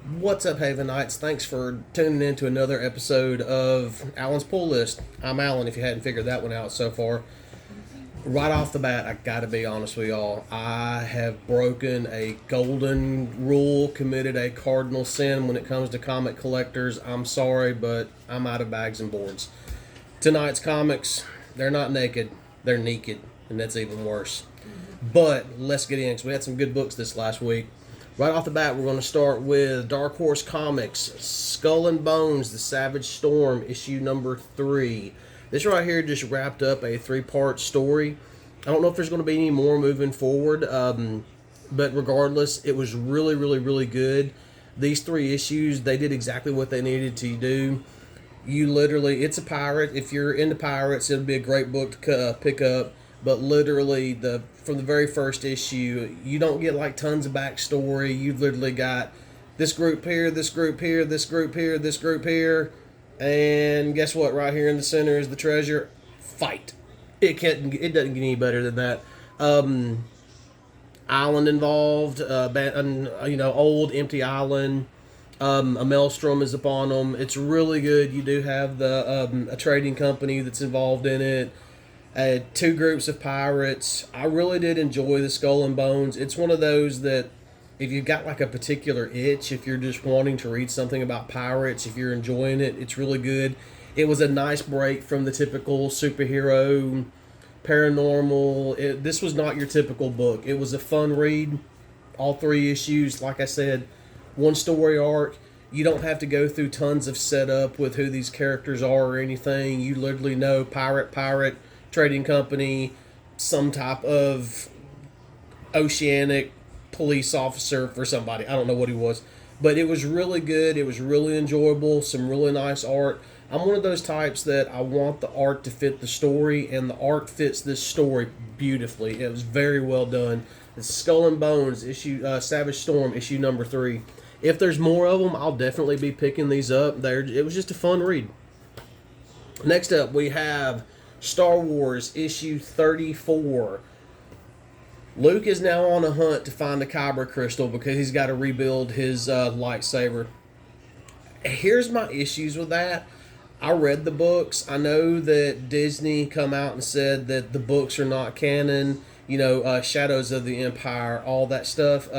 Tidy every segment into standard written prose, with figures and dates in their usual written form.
What's up, Haven Knights? Thanks for tuning in to another episode of Alan's Pull List. I'm Alan, if you hadn't figured that one out so far. Right off the bat, I gotta be honest with y'all. I have broken a golden rule, committed a cardinal sin when it comes to comic collectors. I'm sorry, but I'm out of bags and boards. Tonight's comics, they're not naked, they're naked, and that's even worse. But let's get in, because we had some good books this last week. Right off the bat, we're going to start with Dark Horse Comics, Skull and Bones, The Savage Storm, issue number 3. This right here just wrapped up a 3-part story. I don't know if there's going to be any more moving forward, but regardless, it was really, really, really good. These 3 issues, they did exactly what they needed to do. You literally, it's a pirate. If you're into pirates, it'll be a great book to pick up. But literally, from the very first issue, you don't get like tons of backstory. You've literally got this group here, this group here, this group here, this group here, and guess what? Right here in the center is the treasure. Fight. It doesn't get any better than that. Island involved, old empty island. A maelstrom is upon them. It's really good. You do have a trading company that's involved in it. 2 groups of pirates. I really did enjoy the Skull and Bones. It's one of those that if you've got like a particular itch, if you're just wanting to read something about pirates, if you're enjoying it, it's really good. It was a nice break from the typical superhero, paranormal. This was not your typical book. It was a fun read. All 3 issues, like I said, one story arc. You don't have to go through tons of setup with who these characters are or anything. You literally know pirate, trading company, some type of oceanic police officer for somebody. I don't know what he was. But it was really good. It was really enjoyable. Some really nice art. I'm one of those types that I want the art to fit the story, and the art fits this story beautifully. It was very well done. It's Skull and Bones, Savage Storm, issue number 3. If there's more of them, I'll definitely be picking these up. It was just a fun read. Next up, we have Star Wars issue 34. Luke is now on a hunt to find the Kyber crystal because he's got to rebuild his lightsaber. Here's my issues with that. I read the books. I know that Disney come out and said that the books are not canon. Shadows of the Empire, all that stuff.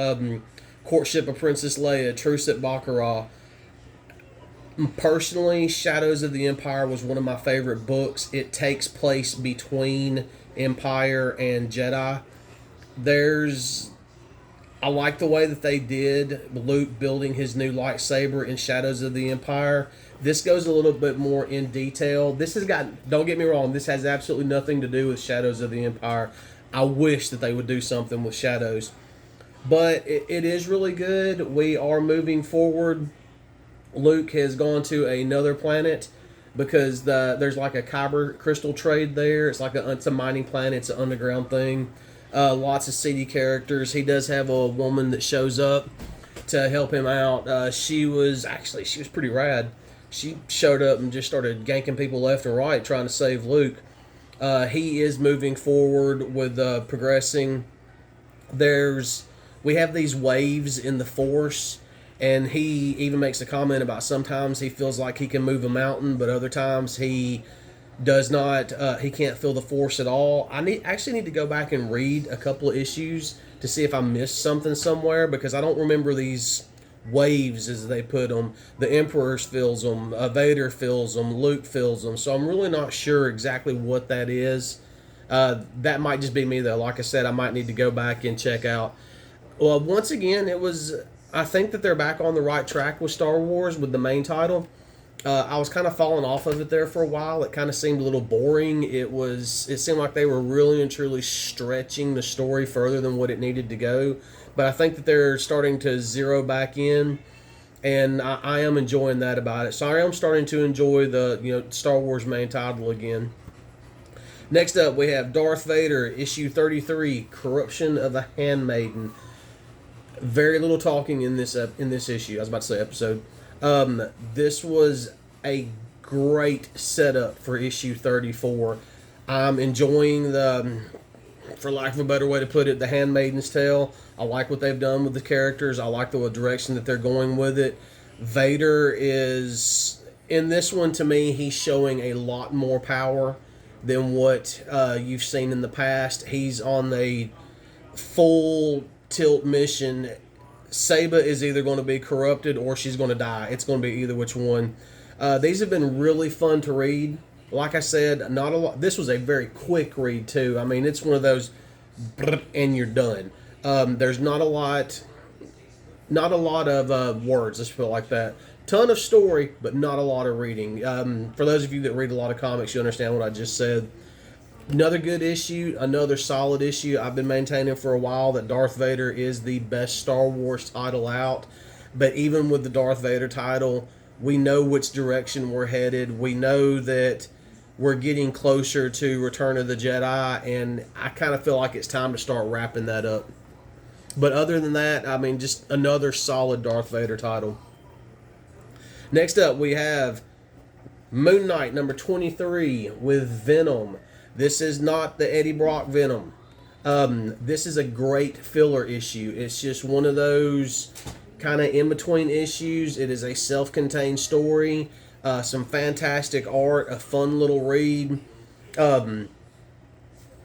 Courtship of Princess Leia, Truce at Baccarat. Personally, Shadows of the Empire was one of my favorite books. It takes place between Empire and Jedi. I like the way that they did Luke building his new lightsaber in Shadows of the Empire. This goes a little bit more in detail. Don't get me wrong, this has absolutely nothing to do with Shadows of the Empire. I wish that they would do something with Shadows. But it is really good. We are moving forward. Luke has gone to another planet because there's like a kyber crystal trade there. It's a mining planet. It's an underground thing. Lots of seedy characters. He does have a woman that shows up to help him out. She was pretty rad. She showed up and just started ganking people left and right trying to save Luke. He is moving forward with progressing. We have these waves in the Force. And he even makes a comment about sometimes he feels like he can move a mountain, but other times he does not. He can't feel the force at all. Actually need to go back and read a couple of issues to see if I missed something somewhere, because I don't remember these waves as they put them. The Emperor feels them, Vader feels them, Luke feels them. So I'm really not sure exactly what that is. That might just be me though. Like I said, I might need to go back and check out. Well, once again, I think that they're back on the right track with Star Wars with the main title. I was kind of falling off of it there for a while. It kind of seemed a little boring. It seemed like they were really and truly stretching the story further than what it needed to go. But I think that they're starting to zero back in, and I am enjoying that about it. So I am starting to enjoy the Star Wars main title again. Next up, we have Darth Vader, issue 33, Corruption of the Handmaiden. Very little talking in this issue. I was about to say episode. This was a great setup for issue 34. I'm enjoying for lack of a better way to put it, the Handmaiden's Tale. I like what they've done with the characters. I like the direction that they're going with it. Vader is, in this one, to me, he's showing a lot more power than what you've seen in the past. He's on the full tilt mission. Saba is either going to be corrupted or she's going to die. It's going to be either which one. These have been really fun to read. Like I said, not a lot. This was a very quick read too. I mean, it's one of those, and you're done. There's not a lot of words. Let's put it like that. Ton of story, but not a lot of reading. For those of you that read a lot of comics, you understand what I just said. Another good issue, another solid issue. I've been maintaining for a while that Darth Vader is the best Star Wars title out. But even with the Darth Vader title, we know which direction we're headed. We know that we're getting closer to Return of the Jedi, and I kind of feel like it's time to start wrapping that up. But other than that, I mean, just another solid Darth Vader title. Next up, we have Moon Knight number 23 with Venom. This is not the Eddie Brock Venom. This is a great filler issue. It's just one of those kind of in-between issues. It is a self-contained story. Some fantastic art, a fun little read.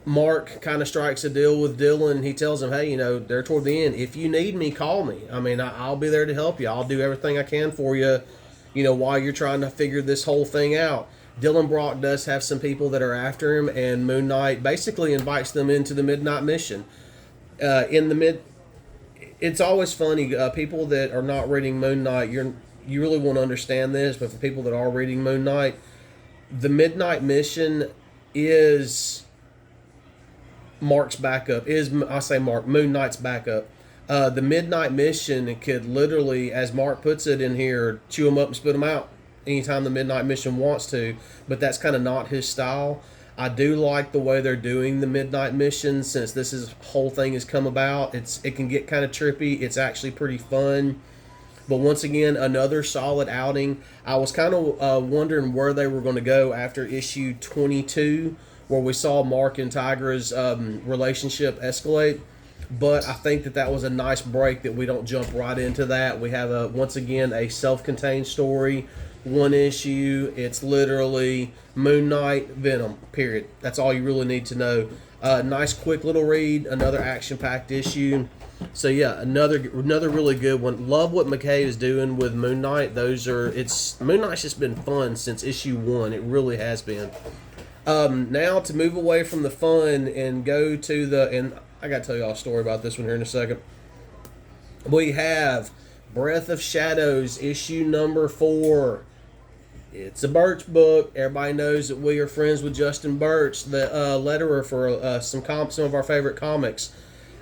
Mark kind of strikes a deal with Dylan. He tells him, hey, they're toward the end. If you need me, call me. I mean, I'll be there to help you. I'll do everything I can for you, while you're trying to figure this whole thing out. Dylan Brock does have some people that are after him, and Moon Knight basically invites them into the Midnight Mission. It's always funny. People that are not reading Moon Knight, you really want to understand this, but for people that are reading Moon Knight, the Midnight Mission is Moon Knight's backup. The Midnight Mission could literally, as Mark puts it in here, chew them up and spit them out anytime the Midnight Mission wants to, but that's kind of not his style. I do like the way they're doing the Midnight Mission since this whole thing has come about. It can get kind of trippy. It's actually pretty fun. But once again, another solid outing. I was kind of wondering where they were going to go after issue 22, where we saw Mark and Tigra's relationship escalate. But I think that was a nice break that we don't jump right into that. We have, once again, a self-contained story. One issue. It's literally Moon Knight, Venom, period. That's all you really need to know. Nice quick little read. Another action-packed issue. So yeah, another really good one. Love what McKay is doing with Moon Knight. Moon Knight's just been fun since issue 1. It really has been. Now to move away from the fun and go to and I gotta tell y'all a story about this one here in a second. We have Breath of Shadows issue number 4. It's a Birch book. Everybody knows that we are friends with Justin Birch, the letterer for some of our favorite comics.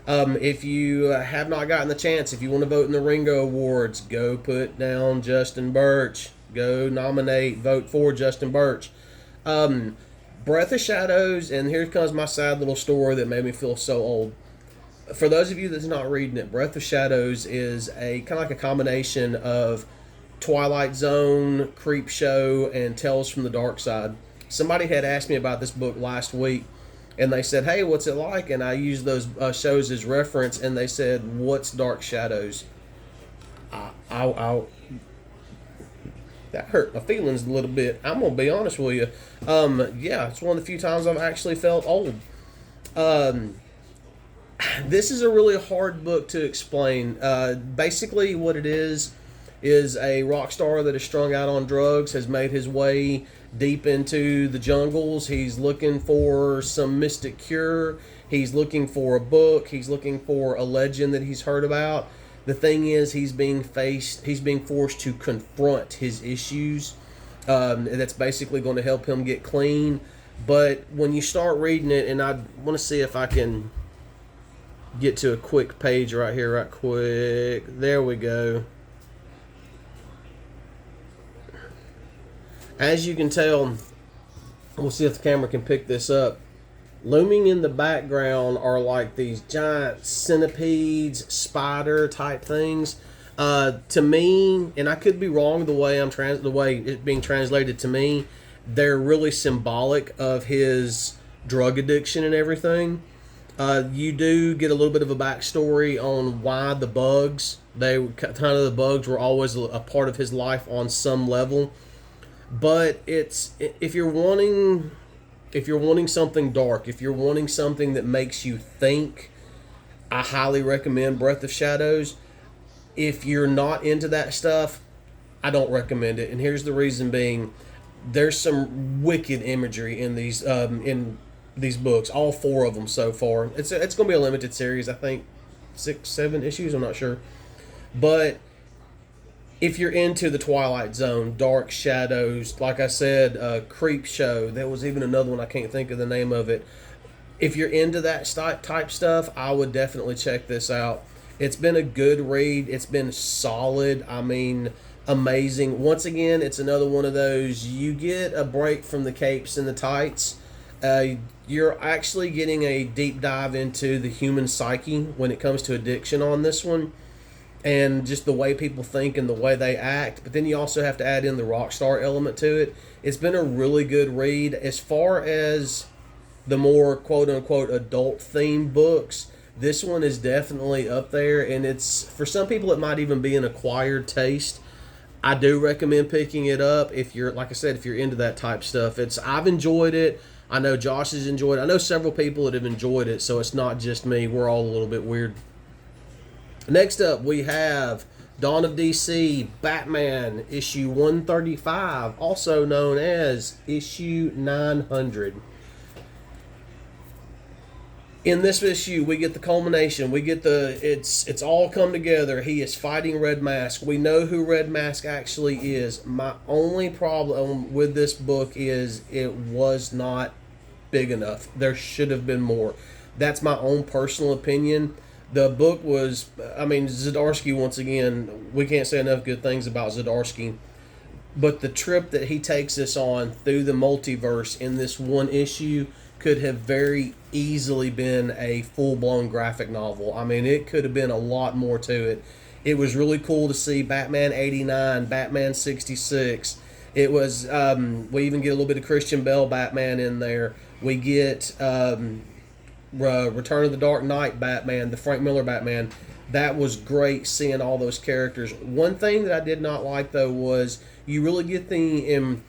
If you have not gotten the chance, if you want to vote in the Ringo Awards, go put down Justin Birch. Go nominate, vote for Justin Birch. Breath of Shadows, and here comes my sad little story that made me feel so old. For those of you that's not reading it, Breath of Shadows is a kind of like a combination of Twilight Zone, Creepshow, and Tales from the Dark Side. Somebody had asked me about this book last week, and they said, hey, what's it like? And I used those shows as reference, and they said, what's Dark Shadows? That hurt my feelings a little bit. I'm going to be honest with you. Yeah, it's one of the few times I've actually felt old. This is a really hard book to explain. Basically, what it is a rock star that is strung out on drugs, has made his way deep into the jungles. He's looking for some mystic cure. He's looking for a book. He's looking for a legend that he's heard about. The thing is, he's being forced to confront his issues. That's basically going to help him get clean. But when you start reading it, and I want to see if I can get to a quick page right here, right quick. There we go. As you can tell, we'll see if the camera can pick this up. Looming in the background are like these giant centipedes, spider type things. To me, and I could be wrong the way it's being translated to me, they're really symbolic of his drug addiction and everything. You do get a little bit of a backstory on why the bugs. The bugs were always a part of his life on some level. But it's if you're wanting something dark, if you're wanting something that makes you think, I highly recommend Breath of Shadows. If you're not into that stuff, I don't recommend it. And here's the reason being: there's some wicked imagery in these books. All four of them so far. It's going to be a limited series. I think 6, 7 issues. I'm not sure, but if you're into the Twilight Zone, Dark Shadows, like I said, Creep Show. There was even another one, I can't think of the name of it. If you're into that type stuff, I would definitely check this out. It's been a good read. It's been solid. I mean, amazing. Once again, it's another one of those, you get a break from the capes and the tights. You're actually getting a deep dive into the human psyche when it comes to addiction on this one, and just the way people think and the way they act. But then you also have to add in the rock star element to it. It's been a really good read. As far as the more quote-unquote adult themed books, this one is definitely up there, and it's, for some people, it might even be an acquired taste. I do recommend picking it up if you're, like I said, if you're into that type stuff. I've enjoyed it. I know Josh has enjoyed it. I know several people that have enjoyed it, so it's not just me. We're all a little bit weird. Next up, we have Dawn of DC, Batman, issue 135, also known as issue 900. In this issue, we get the culmination. We get it's all come together. He is fighting Red Mask. We know who Red Mask actually is. My only problem with this book is it was not big enough. There should have been more. That's my own personal opinion. The book was, I mean, Zdarsky, once again, we can't say enough good things about Zdarsky. But the trip that he takes us on through the multiverse in this one issue could have very easily been a full-blown graphic novel. I mean, it could have been a lot more to it. It was really cool to see Batman 89, Batman 66. It was, we even get a little bit of Christian Bale Batman in there. We get Return of the Dark Knight Batman, the Frank Miller Batman. That was great seeing all those characters. One thing that I did not like, though, was you really get the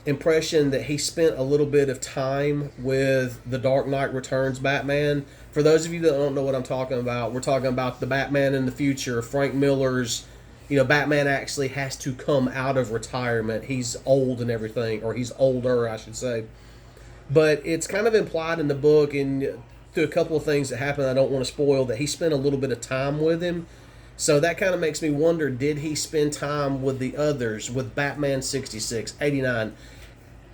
impression that he spent a little bit of time with the Dark Knight Returns Batman. For those of you that don't know what I'm talking about, we're talking about the Batman in the future. Frank Miller's, Batman actually has to come out of retirement. He's old and everything, or he's older, I should say. But it's kind of implied in the book, and through a couple of things that happen I don't want to spoil, that he spent a little bit of time with him. So that kind of makes me wonder, did he spend time with the others, with Batman 66, 89?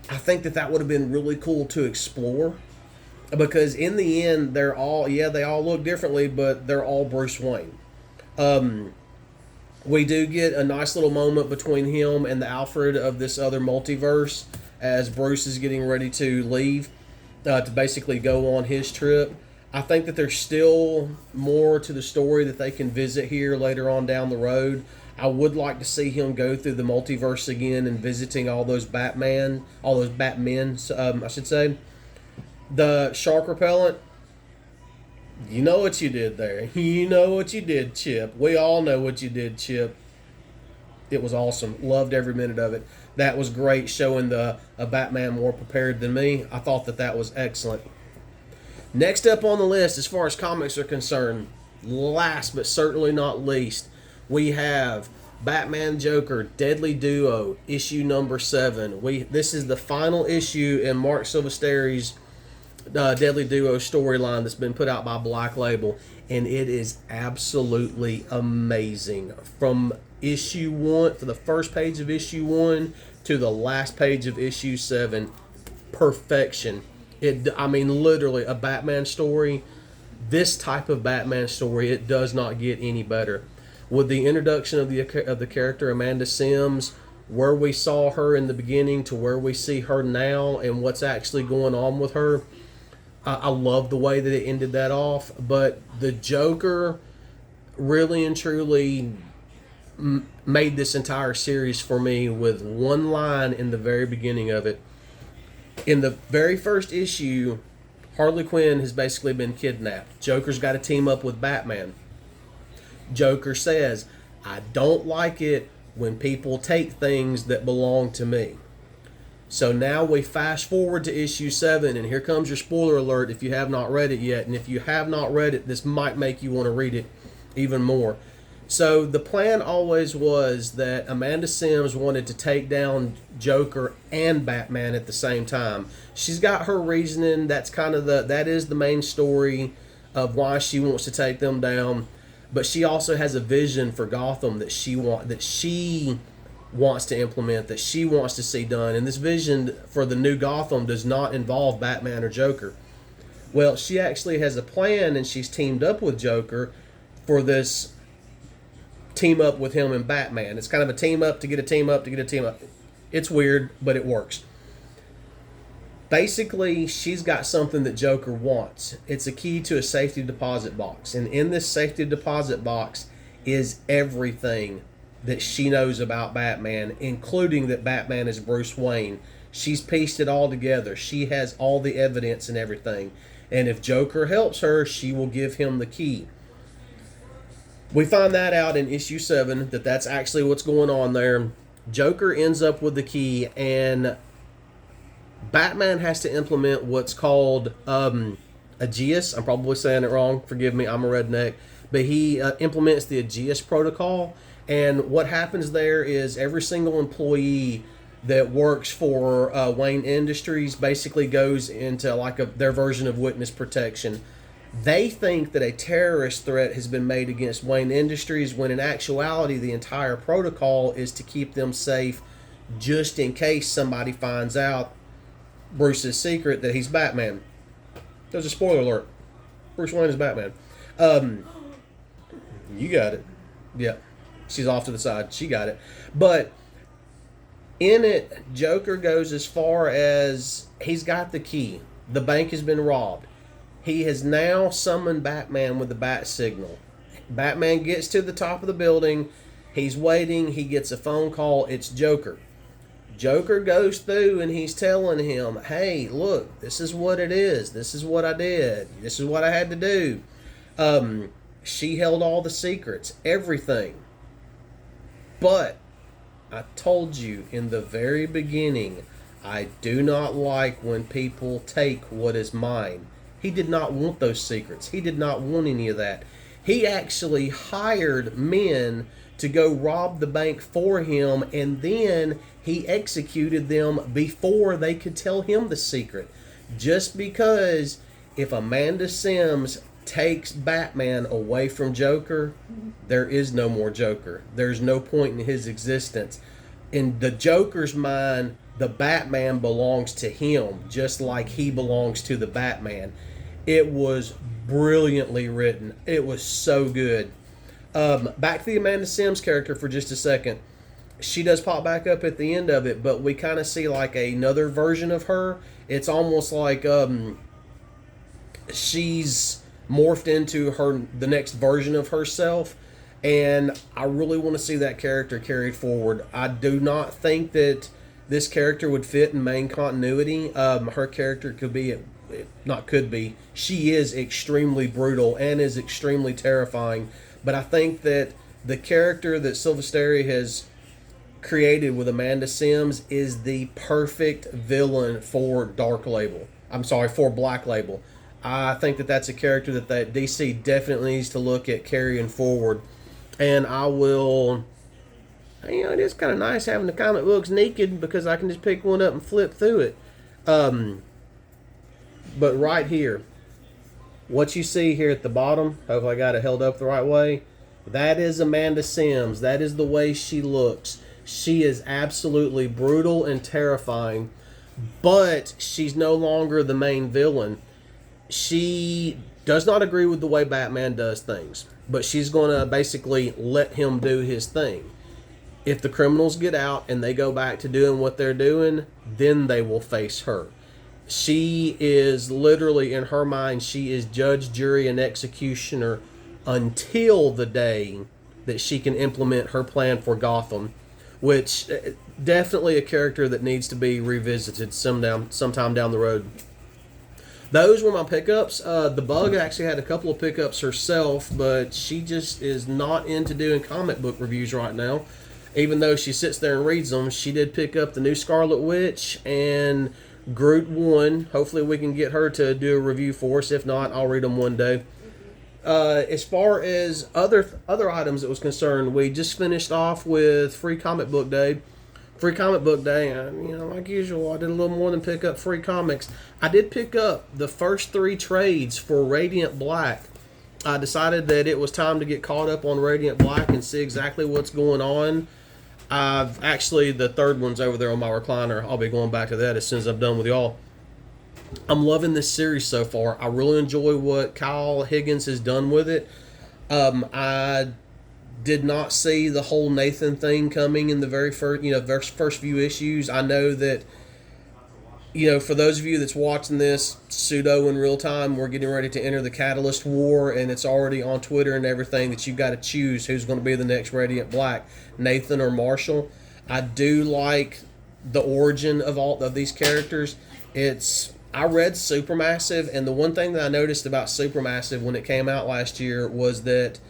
I think that would have been really cool to explore, because in the end, they all look differently, but they're all Bruce Wayne. We do get a nice little moment between him and the Alfred of this other multiverse as Bruce is getting ready to leave to basically go on his trip. I think that there's still more to the story that they can visit here later on down the road. I would like to see him go through the multiverse again and visiting all those Batmen, I should say. The shark repellent, you know what you did there. You know what you did, Chip. We all know what you did, Chip. It was awesome. Loved every minute of it. That was great, showing a Batman more prepared than me. I thought that was excellent. Next up on the list, as far as comics are concerned, last but certainly not least, we have Batman Joker Deadly Duo, issue number 7. This is the final issue in Mark Silvesteri's Deadly Duo storyline that's been put out by Black Label, and it is absolutely amazing. From issue 1, for the first page of issue 1 to the last page of issue 7, perfection. Literally a Batman story. This type of Batman story, it does not get any better. With the introduction of the character Amanda Sims, where we saw her in the beginning to where we see her now and what's actually going on with her, I love the way that it ended that off. But the Joker really and truly made this entire series for me with one line in the very beginning of it. In the very first issue, Harley Quinn has basically been kidnapped. Joker's got to team up with Batman. Joker says, I don't like it when people take things that belong to me. So now we fast forward to issue 7, and here comes your spoiler alert if you have not read it yet. And if you have not read it, this might make you want to read it even more. So the plan always was that Amanda Sims wanted to take down Joker and Batman at the same time. She's got her reasoning. That is the main story of why she wants to take them down. But she also has a vision for Gotham that she wants to implement, that she wants to see done. And this vision for the new Gotham does not involve Batman or Joker. Well, she actually has a plan, and she's teamed up with Joker for this team up with him and Batman. It's kind of a team up to get a team up to get a team up. It's weird, but it works. Basically, she's got something that Joker wants. It's a key to a safety deposit box. And in this safety deposit box is everything that she knows about Batman, including that Batman is Bruce Wayne. She's pieced it all together. She has all the evidence and everything. And if Joker helps her, she will give him the key. We find that out in issue 7, that's actually what's going on there. Joker ends up with the key, and Batman has to implement what's called Aegis. I'm probably saying it wrong. Forgive me, I'm a redneck. But he implements the Aegis protocol. And what happens there is every single employee that works for Wayne Industries basically goes into their version of witness protection. They think that a terrorist threat has been made against Wayne Industries, when in actuality the entire protocol is to keep them safe just in case somebody finds out Bruce's secret that he's Batman. There's a spoiler alert. Bruce Wayne is Batman. You got it. Yeah. She's off to the side. She got it. But in it, Joker goes as far as he's got the key. The bank has been robbed. He has now summoned Batman with the bat signal. Batman gets to the top of the building. He's waiting. He gets a phone call. It's Joker. Joker goes through and he's telling him, hey, look, this is what it is. This is what I did. This is what I had to do. She held all the secrets, everything. But I told you in the very beginning, I do not like when people take what is mine. He did not want those secrets. He did not want any of that. He actually hired men to go rob the bank for him, and then he executed them before they could tell him the secret. Just because if Amanda Sims takes Batman away from Joker, there is no more Joker. There's no point in his existence. In the Joker's mind, the Batman belongs to him, just like he belongs to the Batman. It was brilliantly written. It was so good. Back to the Amanda Sims character for just a second. She does pop back up at the end of it, but we kind of see like another version of her. It's almost like she's morphed into the next version of herself, and I really want to see that character carried forward. I do not think that this character would fit in main continuity. Her character she is extremely brutal and is extremely terrifying, but I think that the character that Silvestri has created with Amanda Sims is the perfect villain for for Black Label. I think that that's a character that DC definitely needs to look at carrying forward. And I will, it is kind of nice having the comic books naked because I can just pick one up and flip through it. But right here, what you see here at the bottom, hopefully I got it held up the right way, that is Amanda Sims. That is the way she looks. She is absolutely brutal and terrifying, but she's no longer the main villain. She does not agree with the way Batman does things, but she's going to basically let him do his thing. If the criminals get out and they go back to doing what they're doing, then they will face her. She is literally, in her mind, she is judge, jury, and executioner until the day that she can implement her plan for Gotham, which definitely a character that needs to be revisited sometime down the road. Those were my pickups. The Bug actually had a couple of pickups herself, but she just is not into doing comic book reviews right now. Even though she sits there and reads them, she did pick up the new Scarlet Witch and Groot 1. Hopefully we can get her to do a review for us. If not, I'll read them one day. As far as other items that was concerned, we just finished off with Free Comic Book Day. Free Comic Book Day, like usual, I did a little more than pick up free comics. I did pick up the first 3 trades for Radiant Balck. I decided that it was time to get caught up on Radiant Balck and see exactly what's going on. I've actually, the third one's over there on my recliner. I'll be going back to that as soon as I'm done with y'all. I'm loving this series so far. I really enjoy what Kyle Higgins has done with it. I did not see the whole Nathan thing coming in the very first few issues. I know that, for those of you that's watching this pseudo in real time, we're getting ready to enter the Catalyst War, and it's already on Twitter and everything that you've got to choose who's going to be the next Radiant Balck, Nathan or Marshall. I do like the origin of all of these characters. I read Supermassive, and the one thing that I noticed about Supermassive when it came out last year was that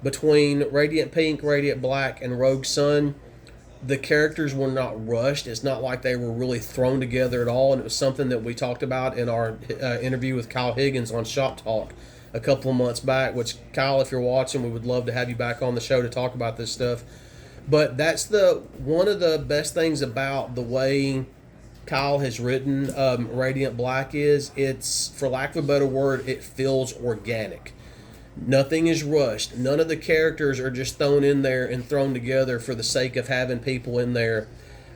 between Radiant Pink, Radiant Black, and Rogue Sun, the characters were not rushed. It's not like they were really thrown together at all, and it was something that we talked about in our interview with Kyle Higgins on Shop Talk a couple of months back, which, Kyle, if you're watching, we would love to have you back on the show to talk about this stuff. But that's one of the best things about the way Kyle has written Radiant Balck is, it's, for lack of a better word, it feels organic. Nothing is rushed. None of the characters are just thrown in there and thrown together for the sake of having people in there.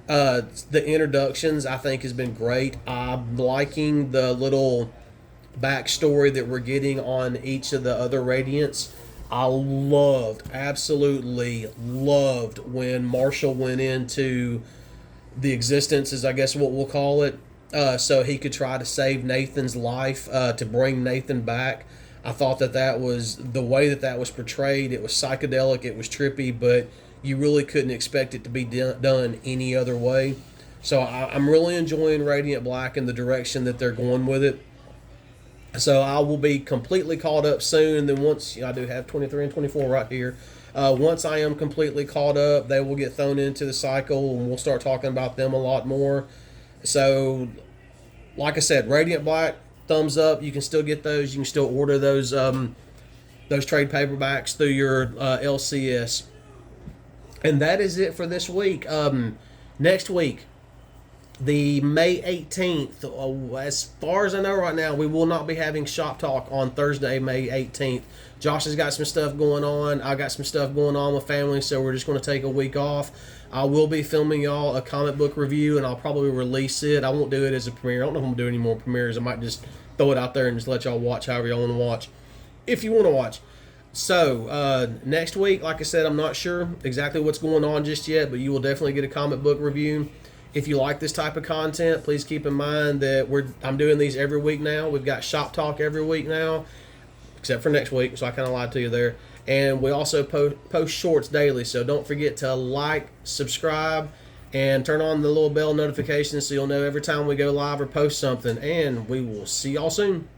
The introductions, I think, has been great. I'm liking the little backstory that we're getting on each of the other Radiants. I absolutely loved when Marshall went into the existence, is I guess what we'll call it, so he could try to save Nathan's life, to bring Nathan back. I thought that was the way that was portrayed. It was psychedelic, it was trippy, but you really couldn't expect it to be done any other way. So I'm really enjoying Radiant Balck and the direction that they're going with it. So I will be completely caught up soon. Then once I do have 23 and 24 right here. Once I am completely caught up, they will get thrown into the cycle, and we'll start talking about them a lot more. So, like I said, Radiant Balck, thumbs up. You can still get those. You can still order those trade paperbacks through your LCS. And that is it for this week. Next week, the May 18th, as far as I know right now, we will not be having Shop Talk on Thursday, May 18th. Josh has got some stuff going on. I got some stuff going on with family, so we're just going to take a week off. I will be filming y'all a comic book review, and I'll probably release it. I won't do it as a premiere. I don't know if I'm going to do any more premieres. I might just throw it out there and just let y'all watch however y'all want to watch, if you want to watch. So, next week, like I said, I'm not sure exactly what's going on just yet, but you will definitely get a comic book review. If you like this type of content, please keep in mind that I'm doing these every week now. We've got Shop Talk every week now, except for next week, so I kind of lied to you there. And we also post shorts daily, so don't forget to like, subscribe, and turn on the little bell notifications so you'll know every time we go live or post something. And we will see y'all soon.